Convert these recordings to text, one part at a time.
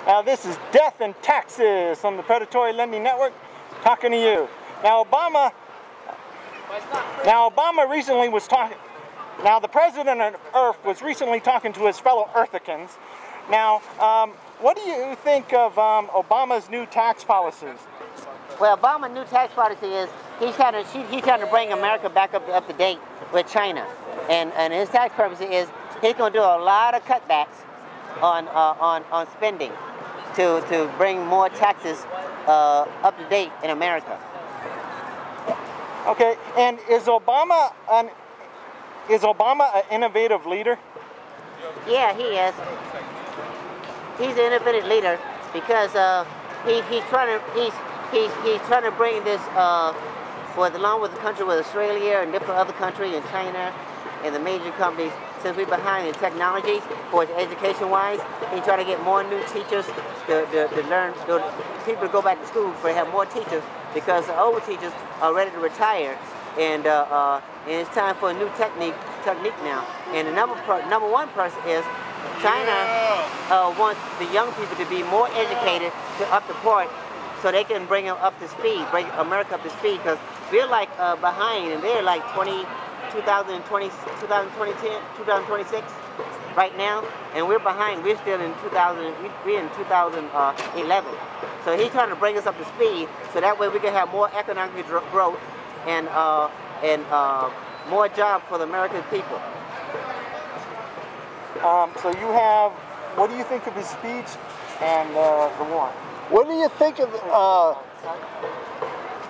Now this is Death and Taxes on the Predatory Lending Network, talking to you. Now Obama recently was talking, now the president of Earth was recently talking to his fellow Earthicans. Now, what do you think of Obama's new tax policies? Well, Obama's new tax policy is he's trying to bring America back up to date with China, and his tax policy is he's going to do a lot of cutbacks on spending to bring more taxes up to date in America. Okay, and is Obama an innovative leader? Yeah, he is. He's an innovative leader because he's trying to bring this along with the country with Australia and different other countries and China and the major companies. Since we're behind in technology, for education-wise, he's trying to get more new teachers to learn, people to go back to school, but have more teachers because the old teachers are ready to retire, and it's time for a new technique now. And the number one person is China wants the young people to be more educated to up the point, so they can bring them up to speed, bring America up to speed, because we're like behind, and they're like 2026 right now, and we're behind. We're still in 2011. So he's trying to bring us up to speed, so that way we can have more economic growth and more jobs for the American people. So you have, what do you think of his speech and the war? What do you think of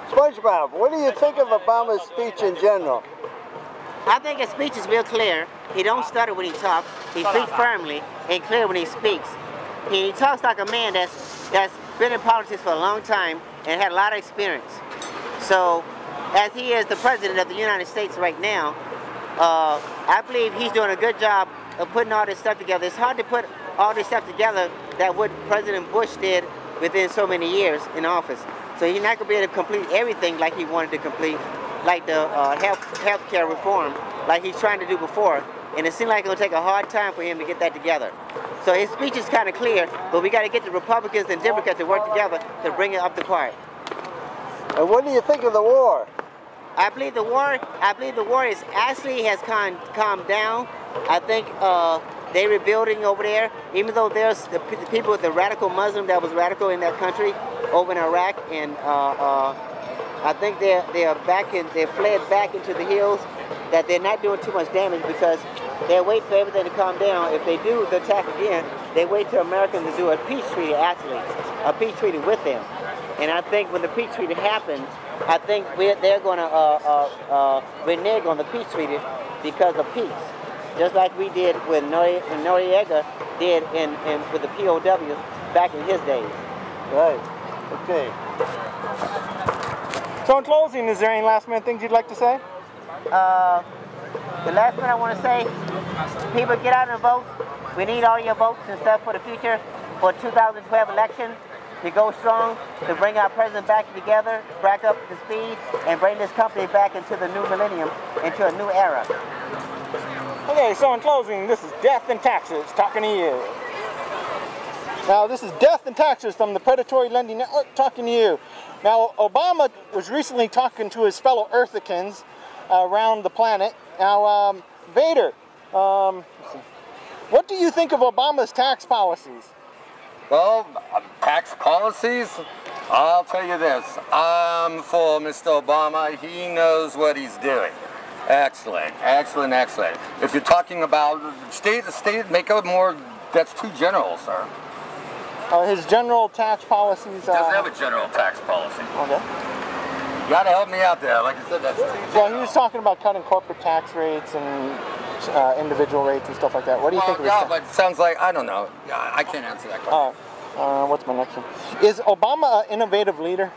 SpongeBob? What do you think of Obama's speech in general? I think his speech is real clear. He don't stutter when he talks. He speaks firmly and clear when he speaks. He talks like a man that's been in politics for a long time and had a lot of experience. So, as he is the president of the United States right now, I believe he's doing a good job of putting all this stuff together. It's hard to put all this stuff together that what President Bush did within so many years in office. So he's not going to be able to complete everything like he wanted to complete, like the health care reform, like he's trying to do before. And it seems like it's going to take a hard time for him to get that together. So his speech is kind of clear, but we got to get the Republicans and Democrats to work together to bring it up to par. And what do you think of the war? I believe the war is actually has calmed down. I think they're rebuilding over there, even though there's the people with the radical Muslim that was radical in that country over in Iraq, and I think they fled back into the hills, that they're not doing too much damage because they wait for everything to calm down. If they do the attack again, they wait till Americans to do a peace treaty, actually, a peace treaty with them. And I think when the peace treaty happens, I think they're going to renege on the peace treaty because of peace, just like we did when Noriega did with the POWs back in his days. Right. Okay. So in closing, is there any last minute things you'd like to say? The last thing I want to say, people get out and vote. We need all your votes and stuff for the future, for 2012 election, to go strong, to bring our president back together, back up to speed, and bring this company back into the new millennium, into a new era. Okay, so in closing, this is Death and Taxes talking to you. Now this is Death and Taxes from the Predatory Lending Network talking to you. Now Obama was recently talking to his fellow Earthicans around the planet. Now Vader, what do you think of Obama's tax policies? Well, tax policies, I'll tell you this, I'm for Mr. Obama. He knows what he's doing. Excellent, excellent, excellent. If you're talking about state, make it more, that's too general, sir. His general tax policies... He doesn't have a general tax policy. Okay. You gotta help me out there. Like I said, that's too general. Well, he was talking about cutting corporate tax rates and individual rates and stuff like that. What do you think of his but it sounds like, I don't know. Yeah, I can't answer that question. What's my next one? Is Obama an innovative leader?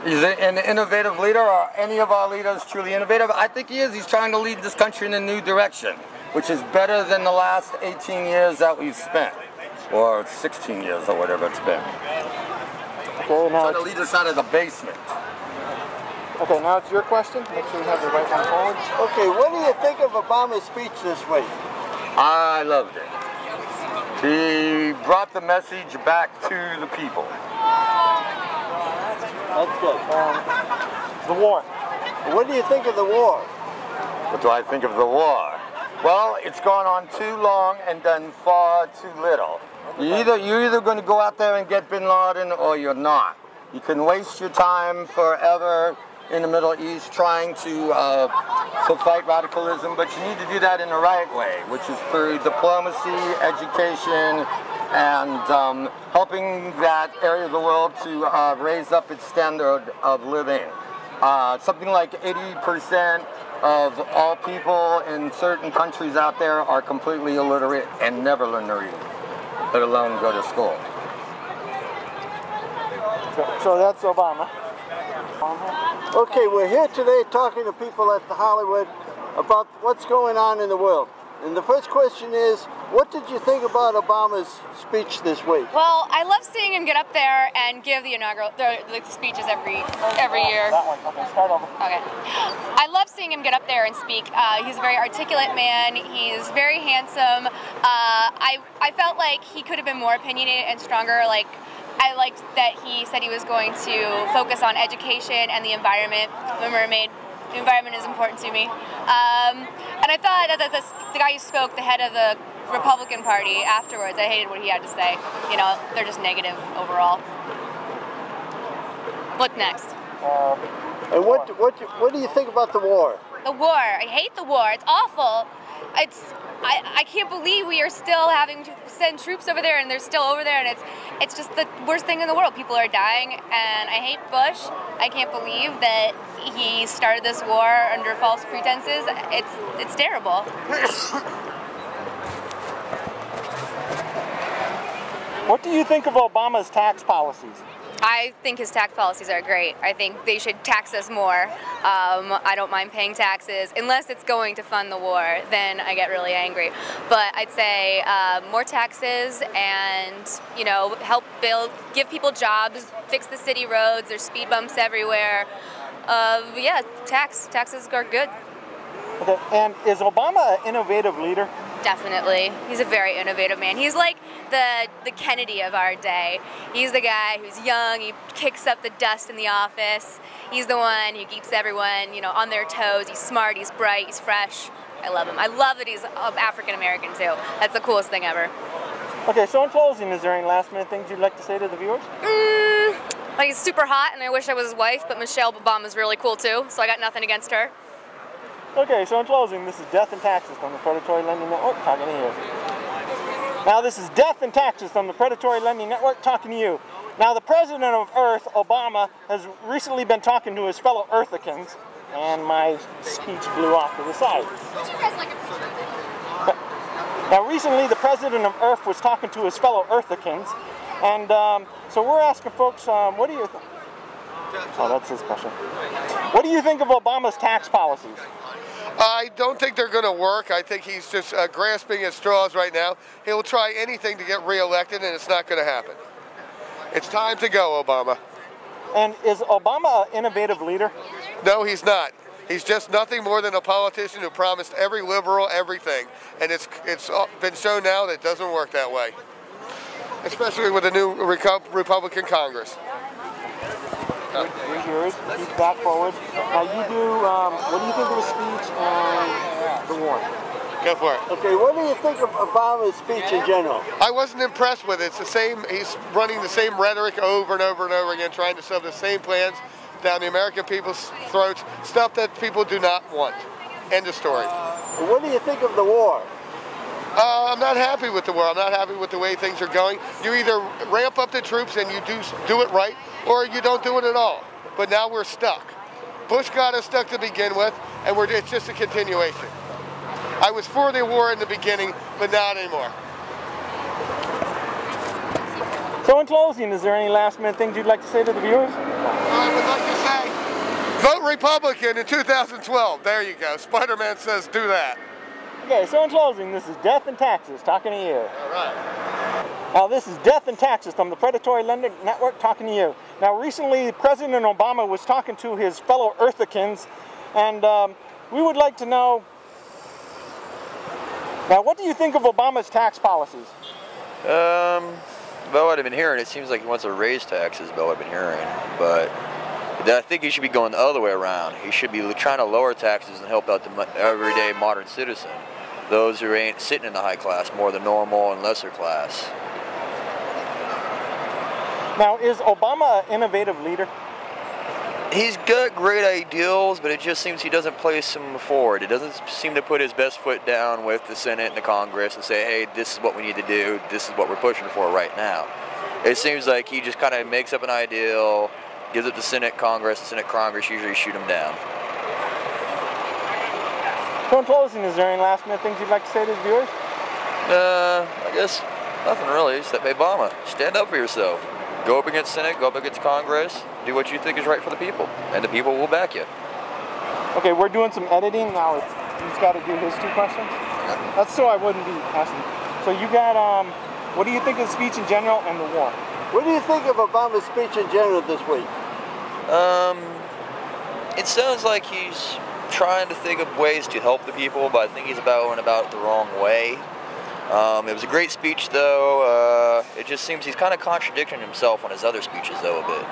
Is he an innovative leader? Are any of our leaders truly innovative? I think he is. He's trying to lead this country in a new direction, which is better than the last 18 years that we've spent, or 16 years or whatever it's been. Okay, now trying to lead us out of the basement. Okay, now it's your question. Make sure you have the right one forward. Okay, what do you think of Obama's speech this week? I loved it. He brought the message back to the people. That's good. The war. What do you think of the war? What do I think of the war? Well, it's gone on too long and done far too little. You're either going to go out there and get Bin Laden or you're not. You can waste your time forever in the Middle East trying to fight radicalism, but you need to do that in the right way, which is through diplomacy, education, and helping that area of the world to raise up its standard of living. Something like 80% of all people in certain countries out there are completely illiterate and never learn to read, let alone go to school. So that's Obama. Okay, we're here today talking to people at the Hollywood about what's going on in the world. And the first question is, what did you think about Obama's speech this week? Well, I love seeing him get up there and give the inaugural the speeches every year. That one. Okay, start over. Okay. I love seeing him get up there and speak. He's a very articulate man. He's very handsome. I felt like he could have been more opinionated and stronger. Like, I liked that he said he was going to focus on education and the environment. The environment is important to me. And I thought that the guy who spoke, the head of the Republican Party, afterwards, I hated what he had to say. You know, they're just negative overall. What next? And what do you think about the war? The war. I hate the war. It's awful. I can't believe we are still having to send troops over there, and they're still over there, and it's just the worst thing in the world. People are dying, and I hate Bush. I can't believe that he started this war under false pretenses. It's terrible. What do you think of Obama's tax policies? I think his tax policies are great. I think they should tax us more. I don't mind paying taxes, unless it's going to fund the war, then I get really angry. But I'd say more taxes and, you know, help give people jobs, fix the city roads, there's speed bumps everywhere. Yeah, taxes are good. Okay, and is Obama an innovative leader? Definitely. He's a very innovative man. He's like the Kennedy of our day. He's the guy who's young, he kicks up the dust in the office. He's the one who keeps everyone, you know, on their toes. He's smart, he's bright, he's fresh. I love him. I love that he's African American too. That's the coolest thing ever. Okay, so in closing, is there any last minute things you'd like to say to the viewers? Like, he's super hot and I wish I was his wife, but Michelle Obama's really cool too, so I got nothing against her. Okay, so in closing, this is Death and Taxes from the Predatory Lending Network talking to you. Now this is Death and Taxes from the Predatory Lending Network talking to you. Now the President of Earth, Obama, has recently been talking to his fellow Earthicans, and my speech blew off to the side. Now recently the President of Earth was talking to his fellow Earthicans, and so we're asking folks, what do you think? Oh, that's his question. What do you think of Obama's tax policies? I don't think they're going to work. I think he's just grasping at straws right now. He'll try anything to get reelected, and it's not going to happen. It's time to go, Obama. And is Obama an innovative leader? No, he's not. He's just nothing more than a politician who promised every liberal everything. And it's been shown now that it doesn't work that way, especially with the new Republican Congress. Keep back forward. Now you do, what do you think of his speech and the war? Go for it. Okay, what do you think of Obama's speech in general? I wasn't impressed with it. It's the same, he's running the same rhetoric over and over and over again, trying to shove the same plans down the American people's throats, stuff that people do not want. End of story. What do you think of the war? I'm not happy with the war. I'm not happy with the way things are going. You either ramp up the troops and you do it right, or you don't do it at all. But now we're stuck. Bush got us stuck to begin with, and it's just a continuation. I was for the war in the beginning, but not anymore. So in closing, is there any last minute things you'd like to say to the viewers? I would like to say, vote Republican in 2012. There you go. Spider-Man says do that. Okay, so in closing, this is Death and Taxes talking to you. All right. Now this is Death and Taxes from the Predatory Lending Network talking to you. Now recently President Obama was talking to his fellow Earthicans, and we would like to know, now what do you think of Obama's tax policies? About what I've been hearing, it seems like he wants to raise taxes, about what I've been hearing. But I think he should be going the other way around. He should be trying to lower taxes and help out the everyday modern citizen. Those who ain't sitting in the high class, more the normal and lesser class. Now, is Obama an innovative leader? He's got great ideals, but it just seems he doesn't place them forward. He doesn't seem to put his best foot down with the Senate and the Congress and say, hey, this is what we need to do, this is what we're pushing for right now. It seems like he just kind of makes up an ideal, gives it to Senate, Congress, and Senate, Congress usually shoot him down. So in closing, is there any last minute things you'd like to say to the viewers? I guess nothing really, except Obama, stand up for yourself. Go up against Senate, go up against Congress, do what you think is right for the people, and the people will back you. Okay, we're doing some editing now. He's got to do his 2 questions. That's so I wouldn't be asking. So you got, what do you think of the speech in general and the war? What do you think of Obama's speech in general this week? It sounds like he's trying to think of ways to help the people, but I think he's going about it the wrong way. It was a great speech, though. It just seems he's kind of contradicting himself on his other speeches, though, a bit.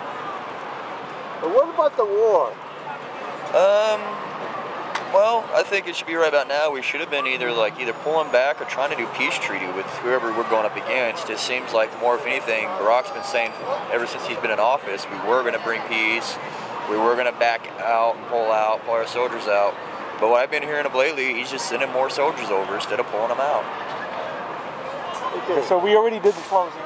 But what about the war? Well, I think it should be right about now. We should have been either pulling back or trying to do peace treaty with whoever we're going up against. It seems like more, if anything, Barack's been saying ever since he's been in office, we were going to bring peace, we were going to back out and pull our soldiers out. But what I've been hearing of lately, he's just sending more soldiers over instead of pulling them out. Okay, so we already did the closing.